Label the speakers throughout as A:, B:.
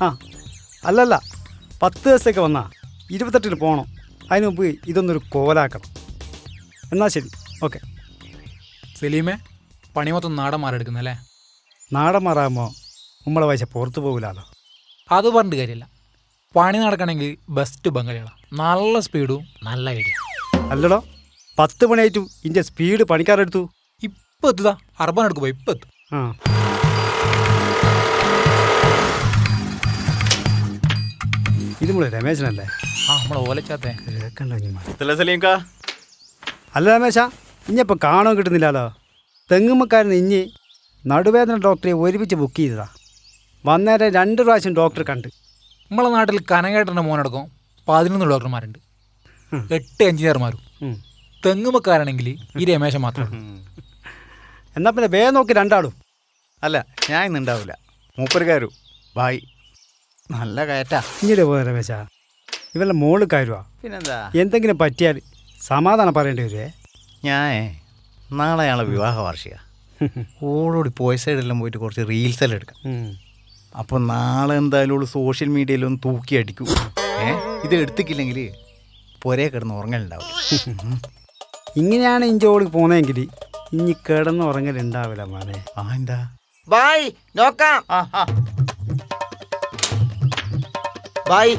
A: ആ അല്ലല്ല 10 ദിവസത്തേക്ക് വന്നാ 28-ന് പോകണം. അതിന് മുമ്പ് ഇതൊന്നൊരു കോലാക്കണം. എന്നാൽ ശരി, ഓക്കെ.
B: സലീമേ, പണി മൊത്തം നാടൻ മാറെടുക്കുന്നല്ലേ?
A: നാടൻ മാറാകുമ്പോൾ നമ്മളെ വയസ്സ് പുറത്തു പോകില്ലല്ലോ.
B: അത് പറഞ്ഞിട്ട് കാര്യമില്ല. പണി നടക്കണമെങ്കിൽ ബെസ്റ്റ് ബംഗാളികളാണ്. നല്ല സ്പീഡും നല്ല ഐഡിയ.
A: അല്ലടോ, 10 മണിയായിട്ടും ഇതിൻ്റെ സ്പീഡ് പണിക്കാരെടുത്തു.
B: ഇപ്പം എത്തുതാ അർബാൻ എടുക്കുമ്പോൾ ഇപ്പം എത്തും.
A: ആ ഇത് നമ്മളെ രമേശനല്ലേ?
B: ആ നമ്മളെ ഓലച്ചാത്തേ
A: കേൾക്കണ്ടോ സലീംക്കാ? അല്ല രമേശ, ഇനിയിപ്പോൾ കാണാൻ കിട്ടുന്നില്ലല്ലോ. തെങ്ങുമ്മക്കാരൻ ഇഞ്ഞി നടുവേദന ഡോക്ടറെ ഒരുമിച്ച് ബുക്ക് ചെയ്തതാ. വന്നേരം 2 പ്രാവശ്യം ഡോക്ടറെ കണ്ട്.
B: നമ്മളെ നാട്ടിൽ കനകേട്ടൻ്റെ മോനടക്കം 11 ഡോക്ടർമാരുണ്ട്, 8 എഞ്ചിനീയർമാരും. തെങ്ങുമക്കാരാണെങ്കിൽ ഈ രമേശൻ മാത്രം.
A: എന്നാൽ പിന്നെ വേഗം നോക്കി 2 ആളും.
C: അല്ല, ഞാൻ ഇന്നുണ്ടാവില്ല. മൂപ്പർക്കാരു ബായ് നല്ല കയറ്റാ.
A: ഇങ്ങനെ പോയ രമേശ, ഇവരുടെ മോള് കയറുവാ.
C: പിന്നെന്താ,
A: എന്തെങ്കിലും പറ്റിയാൽ സമാധാനം പറയേണ്ടി വരുവേ.
C: ഞാൻ നാളെ ഞങ്ങളെ വിവാഹ വാർഷിക. ഓളോട് പോയ സൈഡെല്ലാം പോയിട്ട് കുറച്ച് റീൽസെല്ലാം എടുക്കാം. അപ്പോൾ നാളെ എന്തായാലും ഓള് സോഷ്യൽ മീഡിയയിലൊന്ന് തൂക്കി അടിക്കും. ഇത് എടുത്തിക്കില്ലെങ്കിൽ പൊരേ കിടന്ന് ഉറങ്ങലുണ്ടാവും.
A: ഇങ്ങനെയാണ് ഇഞ്ചോള് പോന്നെങ്കിൽ ഇനി കിടന്ന് ഉറങ്ങലുണ്ടാവില്ല മോനെ.
C: ആ എന്താ
D: ബായ് നോക്കാം. ബായ്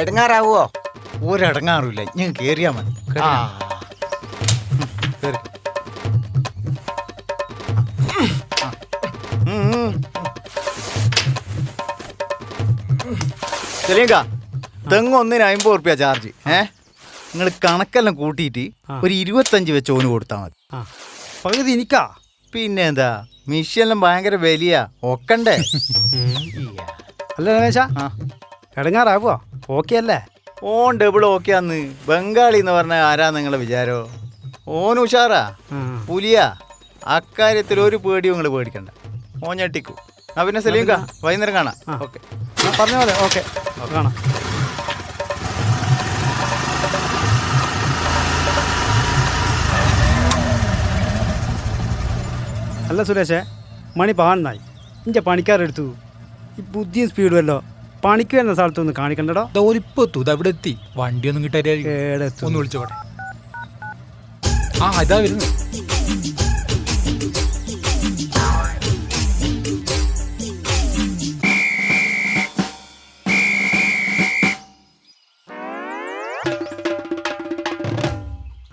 D: എടുങ്ങാറാവോ?
C: ഒരടങ്ങാറില്ല, ഞാൻ കേറിയാ മതി. സലീംക്ക, തെങ്ങ് 1-ന് 50 ഉറുപ്പ്യ ചാർജ്. നിങ്ങൾ കണക്കെല്ലാം കൂട്ടിയിട്ട് ഒരു 25 വെച്ച് ഓന് കൊടുത്താൽ മതി.
A: പകുതി എനിക്കാ.
C: പിന്നെ എന്താ, മിഷ്യെല്ലാം ഭയങ്കര വലിയ ഒക്കണ്ടേ.
A: അല്ല രമേശ, ഇടങ്ങാറാവുക ഓക്കെ അല്ലേ?
C: ഓൻ ഡബിൾ ഓക്കെ ആന്ന്. ബംഗാളി എന്ന് പറഞ്ഞാൽ ആരാ നിങ്ങളെ വിചാരോ? ഓൻ ഉഷാറാ, പുലിയാ. അക്കാര്യത്തിൽ ഒരു പേടിയും നിങ്ങൾ പേടിക്കണ്ട. ഓൻ ഞെട്ടിക്കൂ. ആ പിന്നെ സലീംക്ക, വൈകുന്നേരം കാണാം. ഓക്കെ,
A: പറഞ്ഞ പോലെ. ഓക്കെ, കാണാം. അല്ല സുരേഷേ, മണി 11 ഇൻ്റെ പണിക്കാരെടുത്തു. ഈ ബുദ്ധിയും സ്പീഡും അല്ലോ പണിക്ക് വരുന്ന സ്ഥലത്തൊന്ന് കാണിക്കണ്ടോ?
B: ഓലിപ്പോൾ എത്തും. ഇത് അവിടെ എത്തി. വണ്ടിയൊന്നും കിട്ടാൻ ഒന്ന് വിളിച്ചോട്ടെ. ആ ഇതാ വരുന്നു.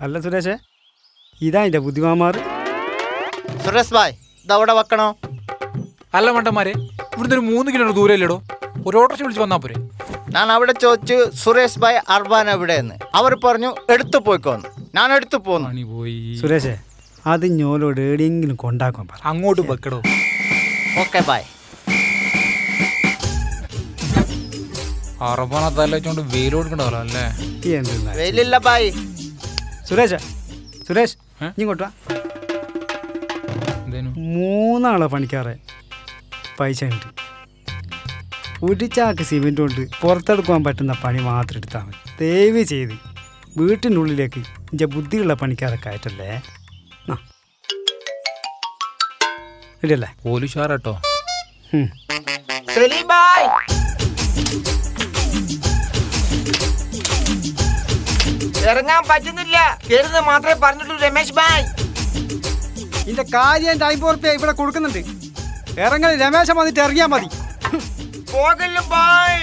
A: അല്ല സുരേഷേ, ഇതാ എൻ്റെ ബുദ്ധിമാന്മാർ.
C: സുരേഷ് ഭായ്, ഇതവിടെ വെക്കണോ?
B: അല്ല മണ്ടന്മാരെ, ഇവിടുന്ന് ഒരു 3 കിലോമീറ്റർ ദൂരം ഇല്ലടോ. ഒരു ഓട്ടോറിക്ഷ വിളിച്ച് വന്നാൽ പോരെ?
C: ഞാൻ അവിടെ ചോദിച്ചു സുരേഷ് ഭായ് അർബാൻ എവിടെയെന്ന്. അവർ പറഞ്ഞു എടുത്തു പോയിക്കോന്ന്. ഞാൻ എടുത്തു പോന്നു.
B: പോയി.
A: സുരേഷേ, അത് ഞോലോട് എവിടെയെങ്കിലും കൊണ്ടാക്കാൻ പറ.
B: അങ്ങോട്ട് വെക്കടോ.
C: Okay bye.
B: അറബാനത്തല്ല വെച്ചോണ്ട് വെയിൽ കൊടുക്കണ്ടല്ലോ അല്ലേ?
A: എന്തെന്നാ
C: വെയിലില്ല ബായ്.
A: സുരേഷ് ഇങ്ങോട്ട് വാ. 3 ആളെ പണിക്കാറെ പൈസ ഉണ്ട്. ഒരു ചാക്ക് സിമെൻ്റ് കൊണ്ട് പുറത്തെടുക്കാൻ പറ്റുന്ന പണി മാത്രം എടുത്താൽ മതി. ദയവ് ചെയ്ത് വീട്ടിൻ്റെ ഉള്ളിലേക്ക് എൻ്റെ ബുദ്ധിയുള്ള പണിക്കാരെ കയറ്റല്ലേ. ഇല്ലല്ലേ?
B: പോലീഷാറട്ടോ.
D: സലീം ബായ്, ഇറങ്ങാൻ പറ്റുന്നില്ല. കയറുന്നത് മാത്രമേ പറഞ്ഞിട്ടുള്ളൂ രമേശ് ബായ്.
A: ഇതിൻ്റെ കാര്യം 50 ഉറുപ്പ്യ ഇവിടെ കൊടുക്കുന്നുണ്ട്. ഇറങ്ങൽ രമേശൻ വന്നിട്ട് ഇറങ്ങിയാൽ മതി.
D: പോകല്ലോ ബായ്.